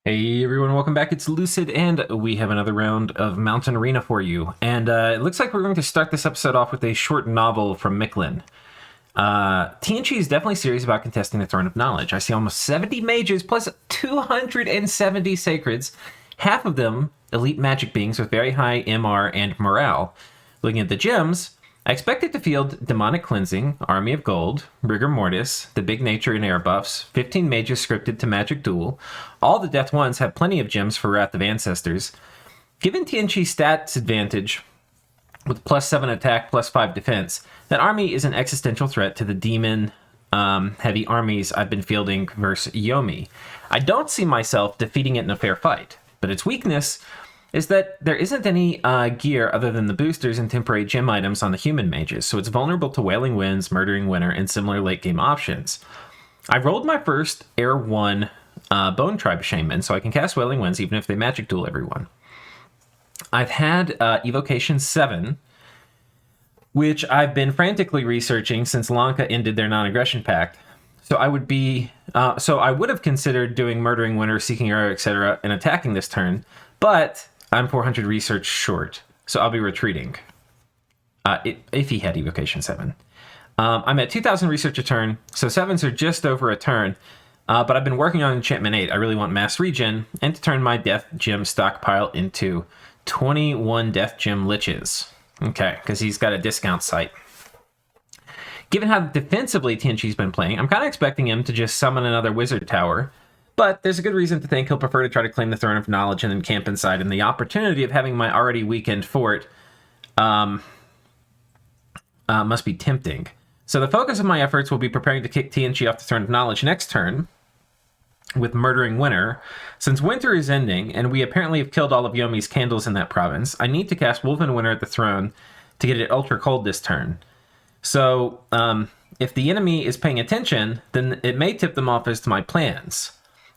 Hey everyone, welcome back. It's Lucid, and we have another round of Mountain Arena for you. And it looks like we're going to start this episode off with a short novel from mictlan. Tienchi is definitely serious about contesting the Throne of Knowledge. I see almost 70 mages plus 270 sacreds, half of them elite magic beings with very high MR and morale. Looking at the gems, I expect it to field Demonic Cleansing, Army of Gold, Rigor Mortis, the Big Nature and Air buffs, 15 mages scripted to Magic Duel. All the Death Ones have plenty of gems for Wrath of Ancestors. Given Tienchi stats advantage, with plus 7 attack, plus 5 defense, that army is an existential threat to the demon heavy armies I've been fielding versus Yomi. I don't see myself defeating it in a fair fight, but its weakness is that there isn't any gear other than the boosters and temporary gem items on the human mages, so it's vulnerable to Wailing Winds, Murdering Winter, and similar late-game options. I rolled my first Air 1 Bone Tribe Shaman, so I can cast Wailing Winds even if they Magic Duel everyone. I've had Evocation 7, which I've been frantically researching since Lanka ended their non-aggression pact. So I would have considered doing Murdering Winter, Seeking Arrow, etc., and attacking this turn, but I'm 400 research short, so I'll be retreating. If he had Evocation 7. I'm at 2,000 research a turn, so 7s are just over a turn, but I've been working on Enchantment 8. I really want Mass Regen, and to turn my Death Gem stockpile into 21 Death Gem Liches. Okay, because he's got a discount site. Given how defensively Tienchi's been playing, I'm kind of expecting him to just summon another Wizard Tower, but there's a good reason to think he'll prefer to try to claim the Throne of Knowledge and then camp inside, and the opportunity of having my already weakened fort must be tempting. So the focus of my efforts will be preparing to kick Tienchi off the Throne of Knowledge next turn with Murdering Winter. Since winter is ending, and we apparently have killed all of Yomi's candles in that province, I need to cast Wolven Winter at the throne to get it ultra cold this turn. So if the enemy is paying attention, then it may tip them off as to my plans.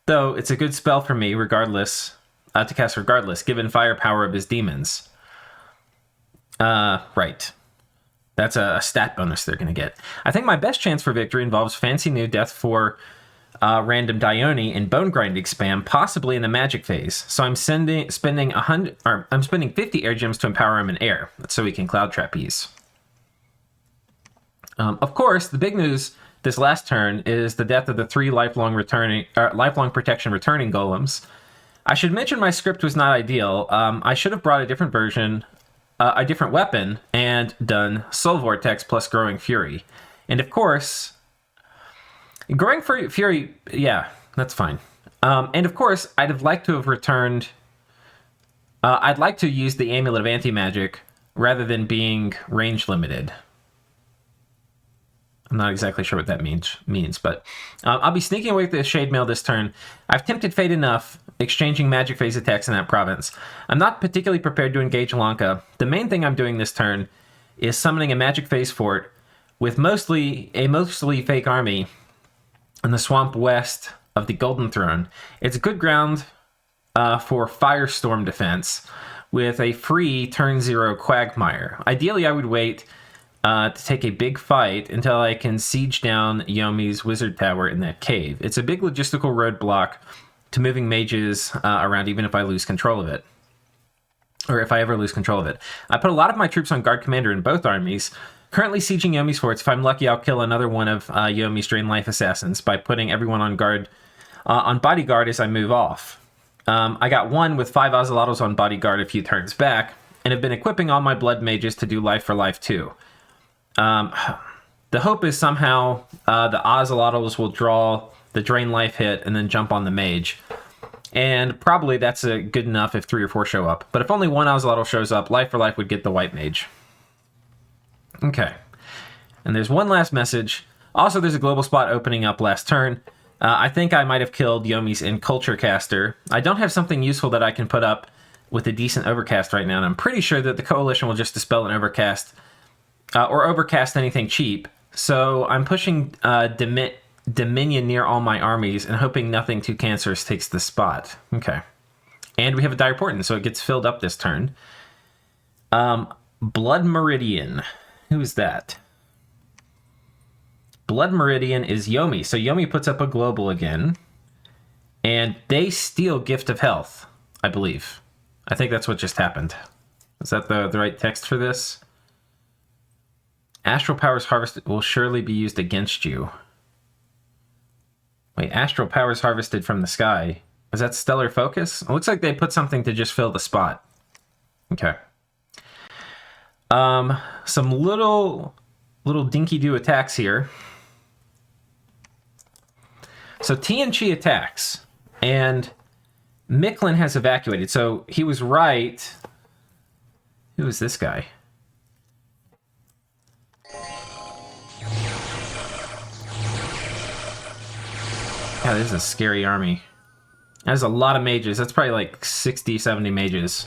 Though it's a good spell for me regardless, to cast regardless, given firepower of his demons. Right. That's a stat bonus they're going to get. I think my best chance for victory involves fancy new Death 4 random Dione and Bone Grinding spam, possibly in the magic phase. So I'm spending 50 air gems to empower him in air, so he can cloud trapeze. Of course, the big news this last turn is the death of the 3 lifelong protection returning golems. I should mention my script was not ideal. I should have brought a different version, a different weapon, and done Soul Vortex plus Growing Fury. And of course, Growing Fury, yeah, that's fine. And of course, I'd have liked to have returned. I'd like to use the Amulet of Anti-Magic rather than being range limited. I'm not exactly sure what that means, but I'll be sneaking away with the Shade Mail this turn. I've tempted fate enough, exchanging magic phase attacks in that province. I'm not particularly prepared to engage Lanka. The main thing I'm doing this turn is summoning a magic phase fort with mostly fake army in the swamp west of the Golden Throne. It's good ground for Firestorm defense with a free turn 0 Quagmire. Ideally, I would wait to take a big fight until I can siege down Yomi's Wizard Tower in that cave. It's a big logistical roadblock to moving mages around, even if I lose control of it. Or if I ever lose control of it. I put a lot of my troops on Guard Commander in both armies. Currently sieging Yomi's forts. If I'm lucky, I'll kill another one of Yomi's Drain Life Assassins by putting everyone on guard, on Bodyguard as I move off. I got one with 5 Ozelotls on Bodyguard a few turns back, and have been equipping all my Blood Mages to do Life for Life too. The hope is somehow the Ozelotls will draw the Drain Life hit and then jump on the Mage. And probably that's good enough if 3 or 4 show up. But if only one Ozelotl shows up, Life for Life would get the White Mage. Okay. And there's one last message. Also, there's a global spot opening up last turn. I think I might have killed Yomi's Enculture Caster. I don't have something useful that I can put up with a decent Overcast right now, and I'm pretty sure that the Coalition will just dispel an Overcast, or Overcast anything cheap. So I'm pushing Dominion near all my armies and hoping nothing too cancerous takes the spot. Okay. And we have a Dire Portent, so it gets filled up this turn. Blood Meridian. Who is that? Blood Meridian is Yomi. So Yomi puts up a global again. And they steal Gift of Health, I believe. I think that's what just happened. Is that the right text for this? Astral powers harvested will surely be used against you. Wait, astral powers harvested from the sky. Is that stellar focus? It looks like they put something to just fill the spot. Okay. Some little dinky-do attacks here. So Tienchi attacks, and mictlan has evacuated. So he was right. Who is this guy? God, this is a scary army. That's a lot of mages. That's probably like 60, 70 mages.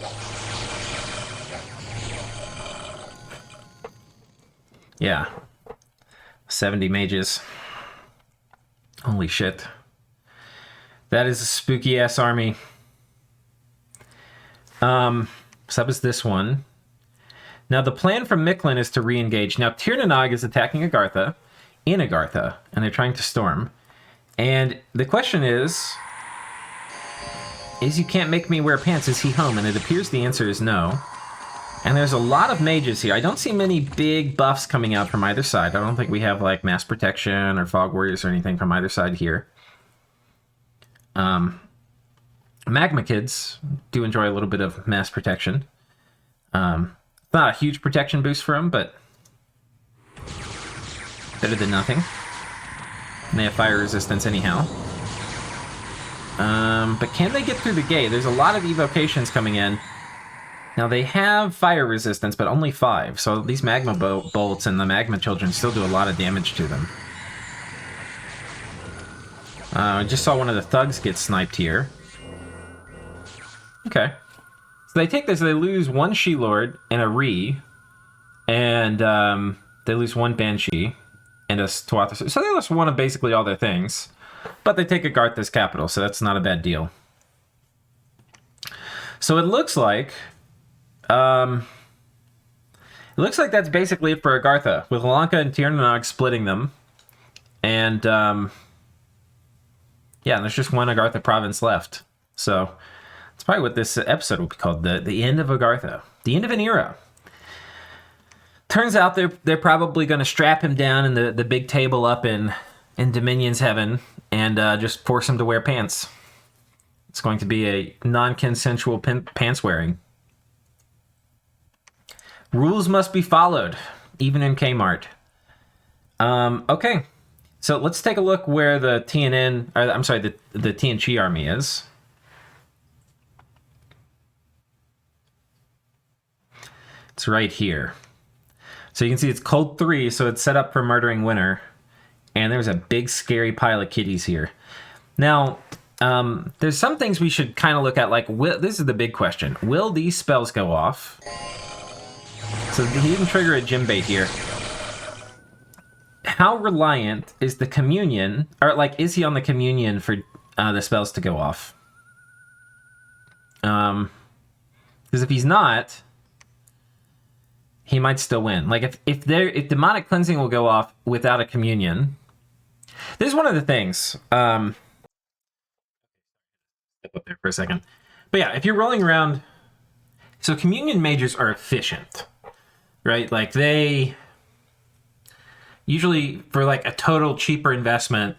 Yeah. 70 mages. Holy shit. That is a spooky-ass army. So that was this one. Now, the plan from mictlan is to re-engage. Now, Tirnanog is attacking Agartha, in Agartha, and they're trying to storm. And the question is you can't make me wear pants, is he home? And it appears the answer is no. And there's a lot of mages here. I don't see many big buffs coming out from either side. I don't think we have, like, Mass Protection or Fog Warriors or anything from either side here. Magma Kids do enjoy a little bit of Mass Protection. Not a huge protection boost for them, but better than nothing. And they have fire resistance anyhow. But can they get through the gate? There's a lot of evocations coming in. Now, they have fire resistance, but only 5. So these magma bolts and the magma children still do a lot of damage to them. I just saw one of the thugs get sniped here. Okay. So they take this, they lose 1 She-Lord and a Ree. And they lose 1 Banshee and a Tuatha. So they lost 1 of basically all their things. But they take Agartha's capital, so that's not a bad deal. So it looks like that's basically it for Agartha, with Alanka and Tirnanog splitting them. And yeah, there's just 1 Agartha province left. So that's probably what this episode will be called, the end of Agartha. The end of an era. Turns out they're probably going to strap him down in the big table up in Dominion's Heaven and just force him to wear pants. It's going to be a non-consensual pants wearing. Rules must be followed, even in Kmart. Okay, so let's take a look where the the Tienchi army is. It's right here. So you can see it's Cold 3, so it's set up for Murdering Winter. And there's a big, scary pile of kitties here. Now, there's some things we should kind of look at, like, this is the big question. Will these spells go off? So he didn't trigger a gym bait here. How reliant is the communion, or, like, is he on the communion for the spells to go off? Because if he's not, he might still win. Like, if demonic cleansing will go off without a communion. This is one of the things. Step up there for a second. But yeah, if you're rolling around, so communion mages are efficient, right? Like, they usually, for like a total cheaper investment,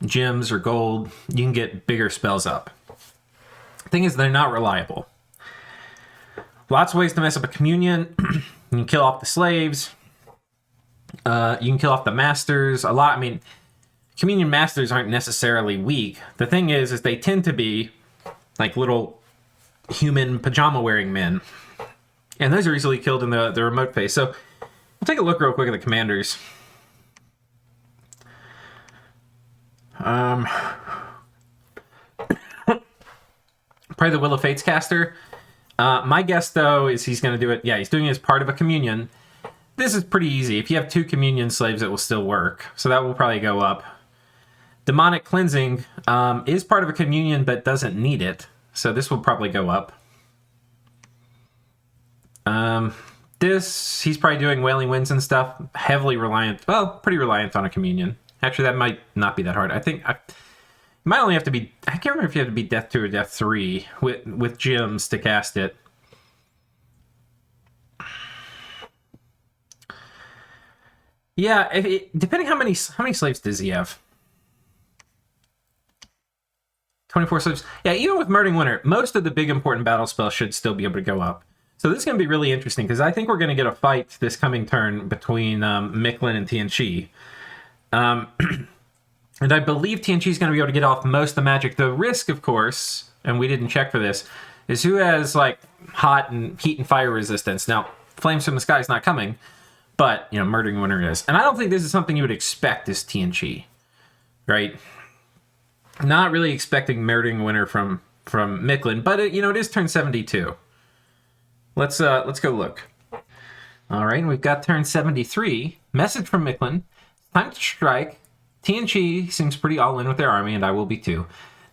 gems or gold, you can get bigger spells up. Thing is, they're not reliable. Lots of ways to mess up a communion. You can kill off the slaves. You can kill off the masters. Communion masters aren't necessarily weak. The thing is they tend to be like little human pajama-wearing men. And those are easily killed in the remote phase. So we'll take a look real quick at the commanders. Probably the Will of Fates caster. My guess, though, is he's going to do it. Yeah, he's doing it as part of a communion. This is pretty easy. If you have 2 communion slaves, it will still work. So that will probably go up. Demonic cleansing is part of a communion, but doesn't need it. So this will probably go up. He's probably doing Wailing Winds and stuff. Heavily reliant, pretty reliant on a communion. Actually, that might not be that hard. I think might only have to be, I can't remember if you have to be Death 2 or Death 3 with gems to cast it. Yeah, depending how many slaves does he have? 24 slaves. Yeah, even with Murdering Winter, most of the big important battle spells should still be able to go up. So this is going to be really interesting, because I think we're going to get a fight this coming turn between mictlan and Tienchi. And I believe Tienchi is going to be able to get off most of the magic. The risk, of course, and we didn't check for this, is who has, like, heat and fire resistance. Now, Flames from the Sky is not coming, but, you know, Murdering Winter is. And I don't think this is something you would expect as Tienchi, right? Not really expecting Murdering Winter from mictlan, but, it is turn 72. Let's go look. All right, we've got turn 73. Message from mictlan. Time to strike. Tienchi seems pretty all in with their army, and I will be too.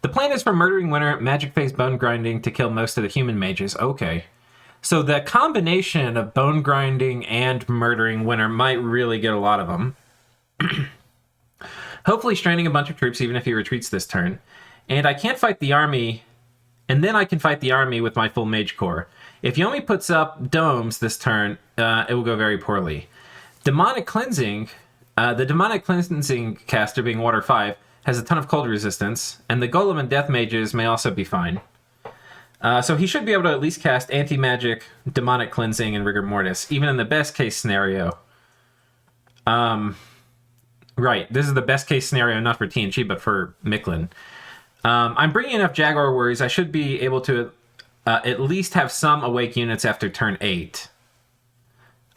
The plan is for Murdering Winter, Magic Phase Bone Grinding to kill most of the human mages. Okay. So the combination of Bone Grinding and Murdering Winter might really get a lot of them. Hopefully straining a bunch of troops, even if he retreats this turn. And I can't fight the army, and then I can fight the army with my full Mage Core. If Yomi puts up domes this turn, it will go very poorly. Demonic Cleansing... the Demonic Cleansing caster, being Water 5, has a ton of cold resistance, and the Golem and Death Mages may also be fine. So he should be able to at least cast Anti-Magic, Demonic Cleansing, and Rigor Mortis, even in the best case scenario. Right, this is the best case scenario, not for Tienchi, but for mictlan. I'm bringing enough Jaguar Warriors. I should be able to at least have some Awake units after turn 8.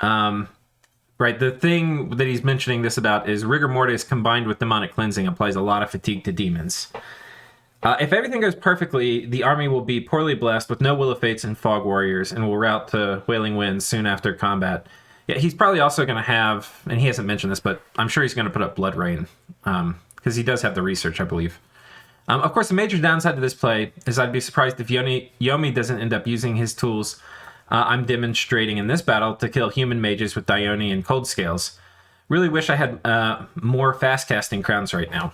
Right, the thing that he's mentioning this about is Rigor Mortis combined with Demonic Cleansing applies a lot of fatigue to demons. If everything goes perfectly, the army will be poorly blessed with no Will of Fates and Fog Warriors and will rout to Wailing Winds soon after combat. Yeah, he's probably also going to have, and he hasn't mentioned this, but I'm sure he's going to put up Blood Rain, because he does have the research, I believe. Of course, the major downside to this play is I'd be surprised if Yomi doesn't end up using his tools I'm demonstrating in this battle to kill human mages with Dione and Cold Scales. Really wish I had more fast-casting crowns right now.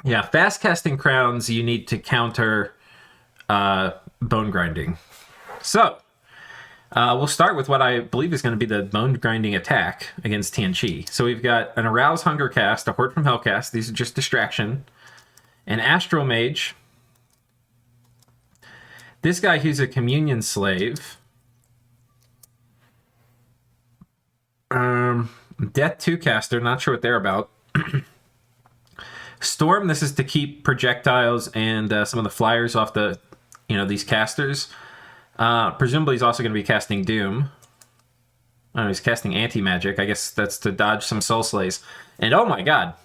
Yeah, fast-casting crowns you need to counter Bone Grinding. So, we'll start with what I believe is going to be the Bone Grinding attack against Tienchi. So we've got an Arouse Hunger cast, a Horde from Hellcast. These are just distraction. An Astral Mage. This guy who's a Communion Slave. Death 2 caster, not sure what they're about. Storm, this is to keep projectiles and some of the flyers off the, these casters. Presumably he's also going to be casting Doom. Oh, he's casting Anti-Magic. I guess that's to dodge some Soul Slays. And oh my god.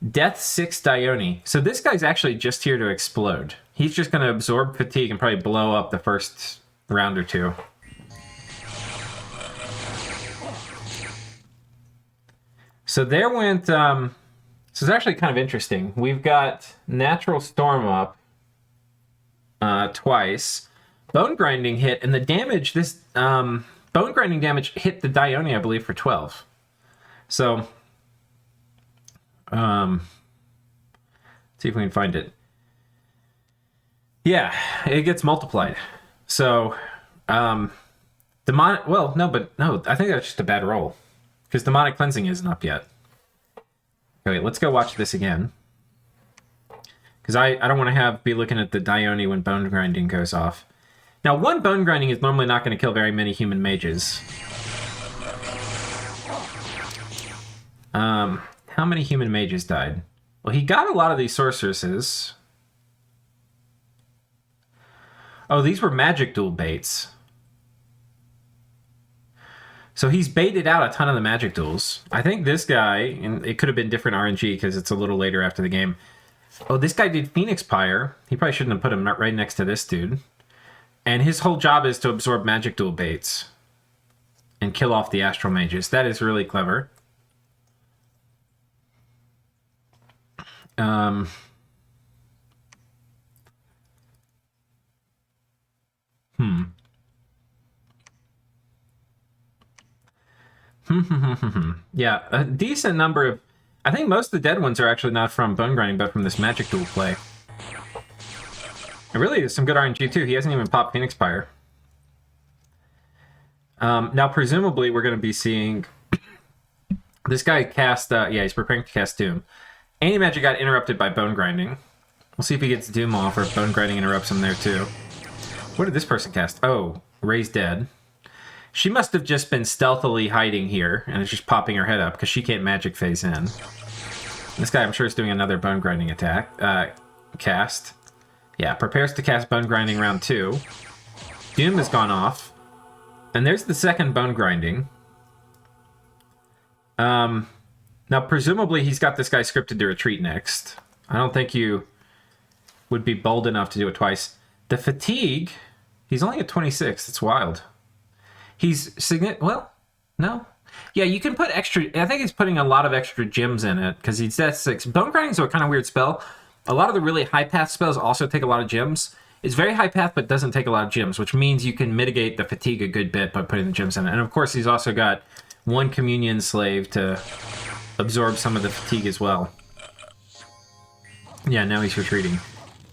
Death 6 Dione. So this guy's actually just here to explode. He's just going to absorb fatigue and probably blow up the first round or two. So there went... so it's actually kind of interesting. We've got Natural Storm up twice. Bone Grinding hit, and the damage, this Bone Grinding damage hit the Dione, I believe, for 12. So, see if we can find it. Yeah, it gets multiplied. So, Demonic, well, no, I think that's just a bad roll. Because Demonic Cleansing isn't up yet. Okay, let's go watch this again. Because I don't want to be looking at the Dione when Bone Grinding goes off. Now, one Bone Grinding is normally not going to kill very many human mages. How many human mages died? Well, he got a lot of these sorceresses. Oh, these were magic duel baits. So he's baited out a ton of the magic duels. I think this guy, and it could have been different RNG because it's a little later after the game. Oh, this guy did Phoenix Pyre. He probably shouldn't have put him right next to this dude. And his whole job is to absorb magic duel baits and kill off the Astral Mages. That is really clever. Yeah, a decent number of... I think most of the dead ones are actually not from bone grinding, but from this magic duel play. It really is some good RNG too. He hasn't even popped Phoenix Pyre. Now, presumably, we're going to be seeing this guy cast... yeah, he's preparing to cast Doom. Anti-Magic got interrupted by bone grinding. We'll see if he gets Doom off or if bone grinding interrupts him there too. What did this person cast? Oh, Ray's dead. She must have just been stealthily hiding here and is just popping her head up because she can't magic phase in. This guy, I'm sure, is doing another bone grinding attack. Cast. Yeah, prepares to cast bone grinding round 2. Doom has gone off. And there's the second bone grinding. Now, presumably, he's got this guy scripted to retreat next. I don't think you would be bold enough to do it twice. The fatigue, he's only at 26. That's wild. He's well, no. Yeah, you can put extra... I think he's putting a lot of extra gems in it because he's at 6. Bone grinding's a kind of weird spell. A lot of the really high path spells also take a lot of gems. It's very high path, but doesn't take a lot of gems, which means you can mitigate the fatigue a good bit by putting the gems in it. And of course, he's also got 1 communion slave to absorb some of the fatigue as well. Yeah, now he's retreating.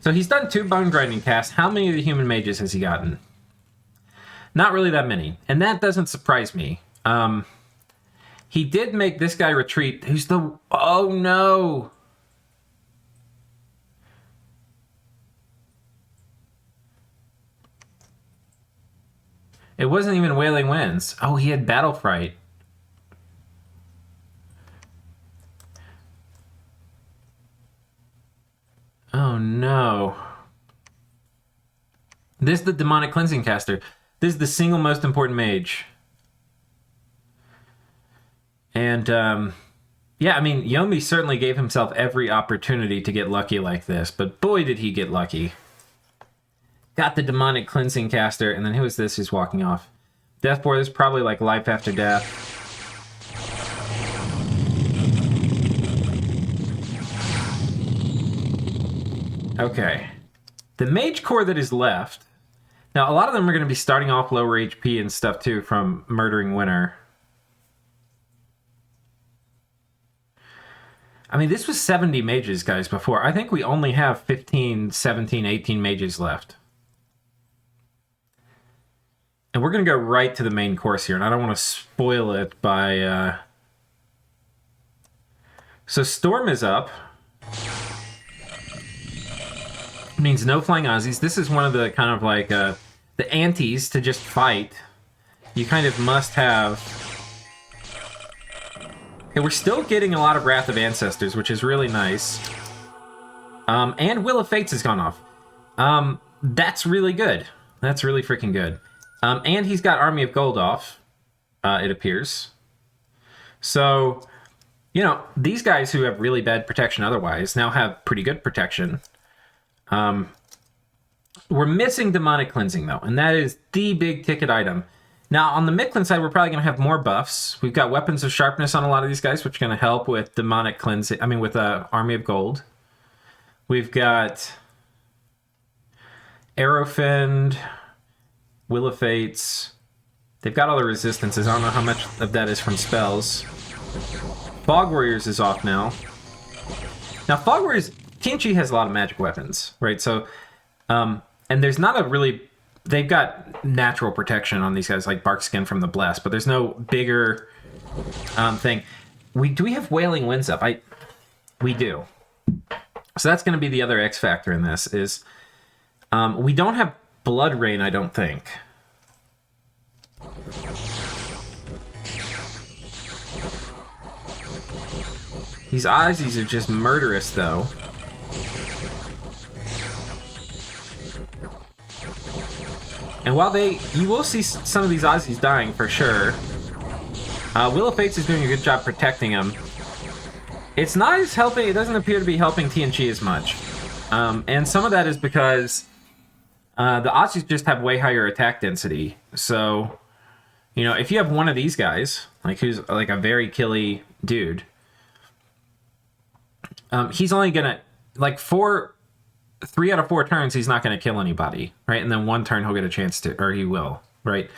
So he's done 2 bone grinding casts. How many of the human mages has he gotten? Not really that many. And that doesn't surprise me. He did make this guy retreat. Who's the... Oh, no! It wasn't even Wailing Winds. Oh, he had Battle Fright. Oh, no. This is the Demonic Cleansing Caster. This is the single most important mage. And, yeah, I mean, Yomi certainly gave himself every opportunity to get lucky like this, but boy did he get lucky. Got the Demonic Cleansing Caster, and then who is this who's walking off? Deathbore, this is probably like life after death. Okay. The Mage Core that is left... Now, a lot of them are going to be starting off lower HP and stuff, too, from Murdering Winter. I mean, this was 70 mages, guys, before. I think we only have 15, 17, 18 mages left. And we're going to go right to the main course here, and I don't want to spoil it by... So Storm is up. Means no flying Aussies. This is one of the kind of like the antes to just fight. You kind of must have... Okay, we're still getting a lot of Wrath of Ancestors, which is really nice. And Will of Fates has gone off. That's really good. That's really freaking good. And he's got Army of Gold off, it appears. So, you know, these guys who have really bad protection otherwise now have pretty good protection. We're missing Demonic Cleansing, though, and that is the big ticket item. Now, on the mictlan side, we're probably going to have more buffs. We've got Weapons of Sharpness on a lot of these guys, which are going to help with Demonic Cleansing. I mean, with Army of Gold. We've got Arrowfiend, Will of Fates. They've got all the resistances. I don't know how much of that is from spells. Fog Warriors is off now. Now, Fog Warriors... Tienchi has a lot of magic weapons, right? So, and there's not a really... They've got natural protection on these guys, like Bark Skin from the Blast, but there's no bigger thing. Do we have Wailing Winds up? We do. So that's going to be the other X factor in this, is we don't have Blood Rain, I don't think. These Aussies are just murderous, though. And while you will see some of these Aussies dying for sure, Will of Fates is doing a good job protecting them. It's not as helping, it doesn't appear to be helping Tienchi as much. And some of that is because the Aussies just have way higher attack density. So, you know, if you have one of these guys, like who's like a very killy dude, he's only gonna, like 3 out of 4 turns, he's not going to kill anybody, right? And then 1 turn, he'll get a chance to, or he will, right?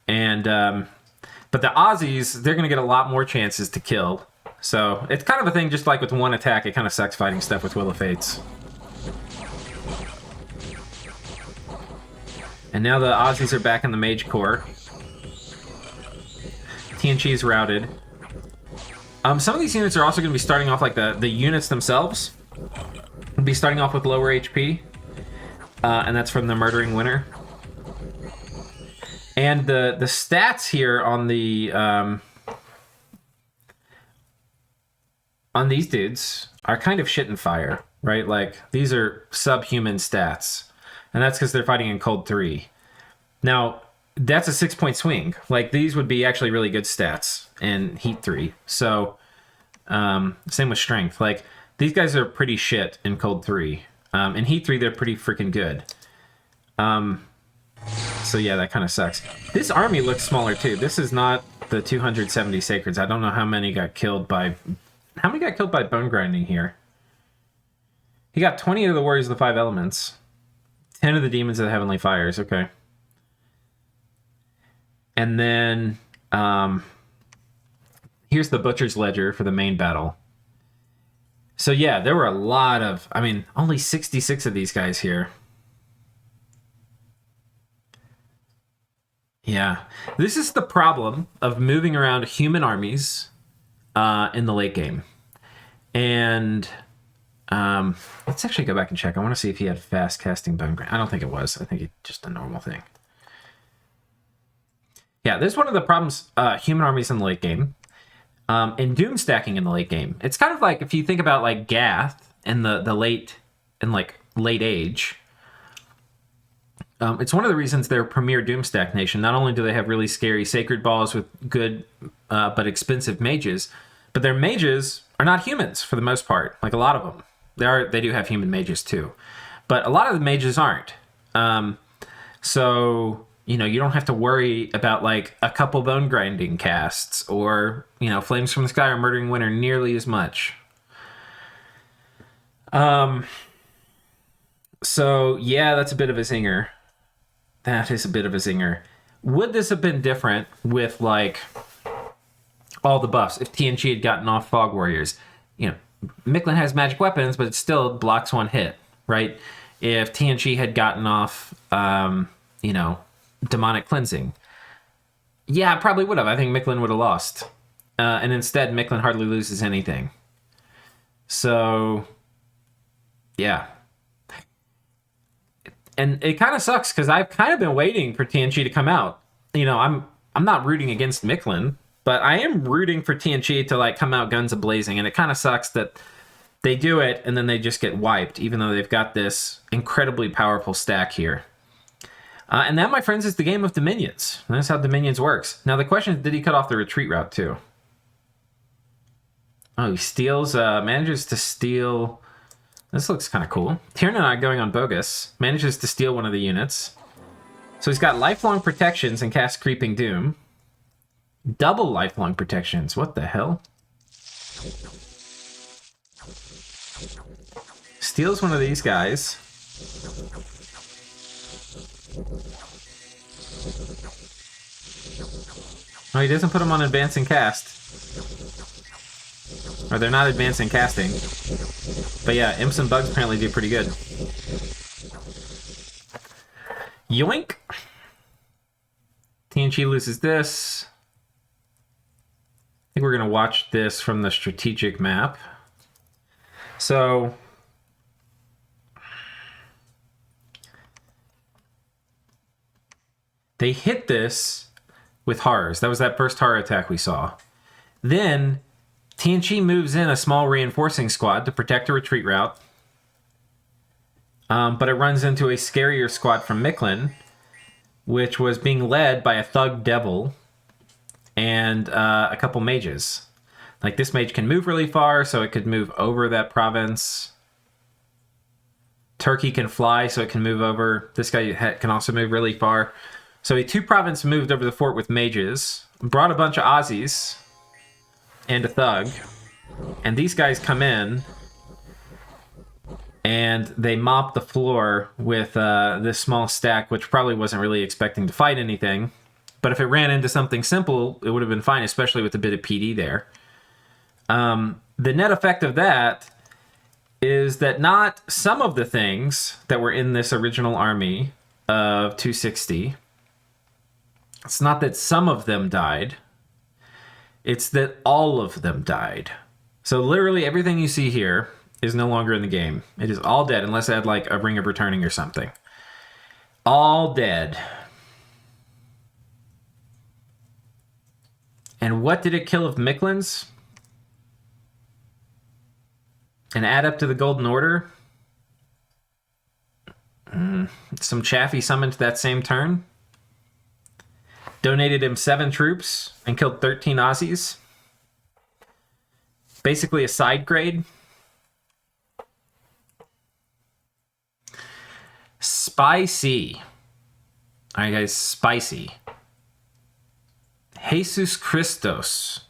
And, but the Aussies, they're going to get a lot more chances to kill. So it's kind of a thing, just like with one attack, it kind of sucks fighting stuff with Will of Fates. And now the Aussies are back in the Mage Core. Tienchi is routed. Some of these units are also going to be starting off like the units themselves. Will be starting off with lower HP. And that's from the Murdering Winter. And the stats here on the on these dudes are kind of shit and fire, right? Like, these are subhuman stats. And that's because they're fighting in Cold 3. Now, that's a 6-point swing. Like, these would be actually really good stats in Heat 3. So, same with Strength. Like, these guys are pretty shit in Cold 3. In Heat 3, they're pretty freaking good. So yeah, that kind of sucks. This army looks smaller too. This is not the 270 Sacreds. I don't know how many got killed by... How many got killed by Bone Grinding here? He got 20 of the Warriors of the 5 Elements. 10 of the Demons of the Heavenly Fires. Okay. And then... here's the Butcher's Ledger for the main battle. So yeah, there were a lot of... I mean, only 66 of these guys here. Yeah. This is the problem of moving around human armies in the late game. And let's actually go back and check. I want to see if he had fast casting Bone Grind. I don't think it was. I think it's just a normal thing. Yeah, this is one of the problems, human armies in the late game. In Doom stacking in the late game. It's kind of like if you think about like Gath in the late age. It's one of the reasons they're premier Doomstack nation. Not only do they have really scary Sacred Balls with good but expensive mages, but their mages are not humans for the most part. Like, a lot of them. They do have human mages too. But a lot of the mages aren't. So, you know, you don't have to worry about like a couple Bone Grinding casts or, you know, Flames from the Sky or Murdering Winter nearly as much. So, yeah, that's a bit of a zinger. That is a bit of a zinger. Would this have been different with, like, all the buffs? If Tienchi had gotten off Fog Warriors? You know, mictlan has magic weapons, but it still blocks one hit, right? If Tienchi had gotten off, you know, Demonic Cleansing. Yeah, I probably would have. I think mictlan would have lost. And instead, mictlan hardly loses anything. So, yeah. And it kind of sucks because I've kind of been waiting for Tienchi to come out. You know, I'm not rooting against mictlan, but I am rooting for Tienchi to like come out guns a-blazing. And it kind of sucks that they do it and then they just get wiped, even though they've got this incredibly powerful stack here. And that, my friends, is the game of Dominions. That's how Dominions works. Now the question is, did he cut off the retreat route too? Oh, he steals, manages to steal... This looks kind of cool. Tien and I going on Bogus. Manages to steal one of the units. So he's got lifelong protections and casts Creeping Doom. Double lifelong protections. What the hell? Steals one of these guys. Oh, he doesn't put them on advancing cast. Or they're not advancing casting. But yeah, imps and bugs apparently do pretty good. Yoink! Tienchi loses this. I think we're going to watch this from the strategic map. So... they hit this with horrors. That was that first horror attack we saw. Then... Tienchi moves in a small reinforcing squad to protect a retreat route. But it runs into a scarier squad from mictlan, which was being led by a thug devil and a couple mages. Like, this mage can move really far, so it could move over that province. Turkey can fly, so it can move over. This guy can also move really far. So a 2-province moved over the fort with mages, brought a bunch of Aussies and a thug, and these guys come in and they mop the floor with this small stack, which probably wasn't really expecting to fight anything, but if it ran into something simple, it would have been fine, especially with a bit of PD there. The net effect of that is that not some of the things that were in this original army of 260, it's not that some of them died, it's that all of them died. So literally everything you see here is no longer in the game. It is all dead, unless I had like a Ring of Returning or something. All dead. And what did it kill of mictlans? And add up to the Golden Order? Some chaff he summoned that same turn. Donated him 7 troops and killed 13 Aussies. Basically a side grade. Spicy. All right, guys, spicy. Jesus Christos.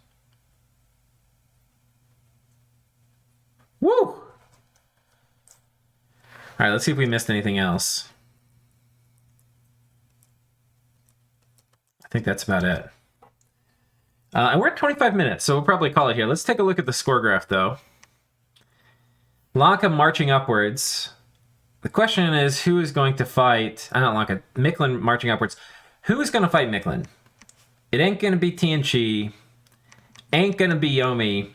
Woo! All right, let's see if we missed anything else. I think that's about it. And we're at 25 minutes, so we'll probably call it here. Let's take a look at the score graph, though. Lanka marching upwards. The question is, who is going to fight... not Lanka. mictlan marching upwards. Who is going to fight mictlan? It ain't going to be Tienchi. Ain't going to be Yomi.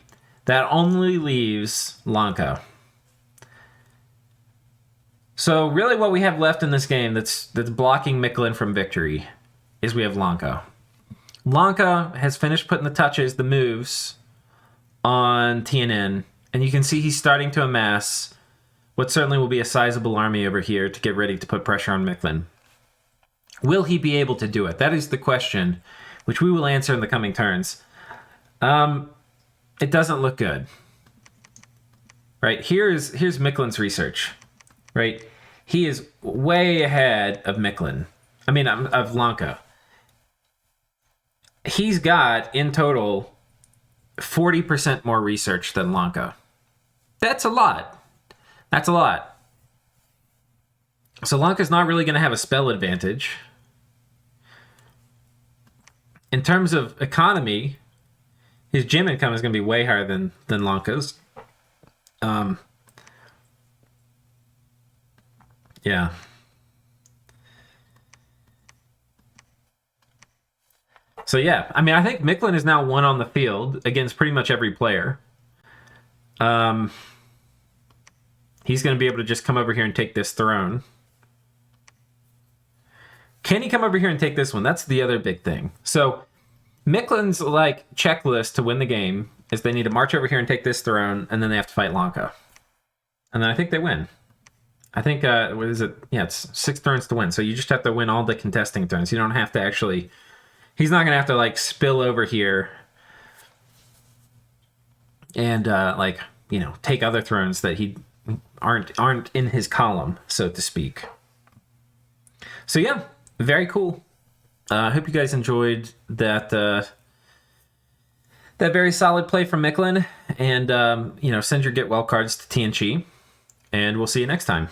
That only leaves Lanka. So really what we have left in this game that's blocking mictlan from victory is we have Lanka. Lanka has finished putting the touches, the moves, on Tien, and you can see he's starting to amass what certainly will be a sizable army over here to get ready to put pressure on mictlan. Will he be able to do it? That is the question, which we will answer in the coming turns. It doesn't look good. Right, here's mictlan's research. Right, he is way ahead of mictlan. I mean, of Lanka. He's got, in total, 40% more research than Lanka. That's a lot. That's a lot. So Lanka's not really going to have a spell advantage. In terms of economy, his gym income is going to be way higher than Lanka's. Yeah. So yeah, I mean, I think mictlan is now 1 on the field against pretty much every player. He's going to be able to just come over here and take this throne. Can he come over here and take this one? That's the other big thing. So mictlan's like checklist to win the game is they need to march over here and take this throne, and then they have to fight Lanka. And then I think they win. I think, what is it? Yeah, it's 6 turns to win. So you just have to win all the contesting turns. You don't have to actually... He's not going to have to, like, spill over here and, like, you know, take other thrones that he aren't in his column, so to speak. So, yeah, very cool. I hope you guys enjoyed that that very solid play from mictlan. And, you know, send your get well cards to Tienchi. And we'll see you next time.